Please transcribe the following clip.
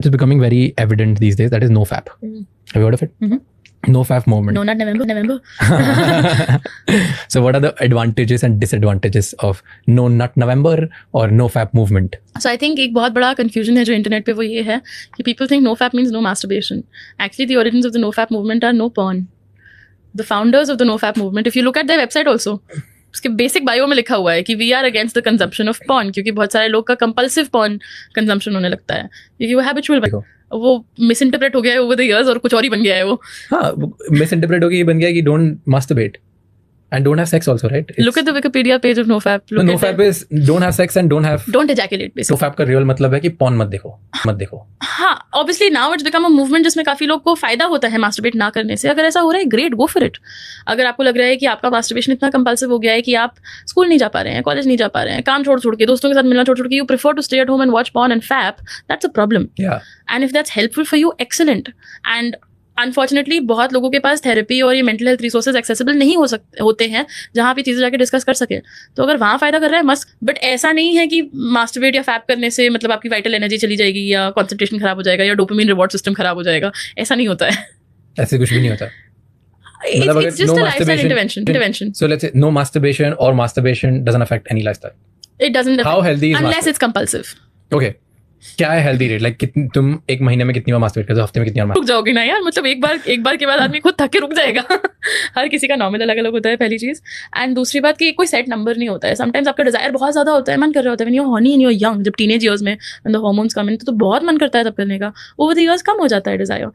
It's becoming very evident these days. That is NoFap. Have you heard of it? NoFap movement. No, not November. So what are the advantages and disadvantages of No Nut November or NoFap movement? So I think एक बहुत बड़ा confusion है जो internet पे वो ये है कि people think NoFap means no masturbation. Actually, the origins of the NoFap movement are no porn. The founders of the NoFap movement, if you look at their website also, उसके basic bio में लिखा हुआ है कि we are against the consumption of porn, क्योंकि बहुत सारे लोग का कंपल्सिव पॉर्न कंजम्पशन होने लगता है क्योंकि वो हैबिचुअल, वो मिस इंटरप्रेट हो गया है ओवर द इयर्स और कुछ और ही बन गया है वो. हाँ, मिस इंटरप्रेट हो गया, ये बन गया कि don't masturbate and don't have sex also, right? Look at the Wikipedia page of NoFap. No, NoFap is don't have sex and don't ejaculate basically. NoFap का real मतलब है कि porn मत देखो. हाँ, obviously now it's become a movement जिसमें काफी लोग को फायदा होता है masturbate ना करने से. अगर ऐसा हो रहा है great, go for it. अगर आपको लग रहा है कि आपका masturbation इतना compulsive हो गया है कि आप स्कूल नहीं जा पा रहे हैं, कॉलेज नहीं जा पा रहे हैं, काम छोड़ के दोस्तों के साथ मिलना छोड़ के you prefer to stay at home and watch porn and fap, that's a problem. Yeah. And if that's helpful for you, excellent. And unfortunately बहुत लोगों के पास थेरेपी और ये मेंटल हेल्थ रिसोर्सेज एक्सेसिबल नहीं होते हैं जहाँ पे चीज़ें जाके डिस्कस कर सके. तो अगर वहाँ फायदा कर रहा है मस्त, बट ऐसा नहीं है कि मास्टरबेट या फैप करने से मतलब आपकी वाइटल एनर्जी चली जाएगी या कंसंट्रेशन खराब हो जाएगा या डोपामिन रिवॉर्ड सिस्टम खराब हो जाएगा. ऐसा नहीं होता है. ऐसे कुछ भी नहीं होता. It's just a lifestyle intervention. So let's say no masturbation or masturbation doesn't affect any lifestyle. It doesn't How healthy is unless it's compulsive. Okay. क्या है हेल्दी रेट? लाइक तुम एक महीने में कितनी बार मास्टरबेट करते हो, हफ्ते में कितनी बार? रुक जाओगे ना यार, मतलब एक बार के बाद आदमी खुद थक के रुक जाएगा. हर किसी का नॉर्मल अलग अलग होता है, पहली चीज. एंड दूसरी बात कि कोई सेट नंबर नहीं होता है. समटाइम्स आपका डिजायर बहुत ज्यादा होता है, मन कर रहा होता है, when you are horny and you are young, जब टीनेज ईयर्स में when the hormones come in, तो बहुत मन करता है तब करने का. ओवर द ईयर्स कम हो जाता है डिजायर.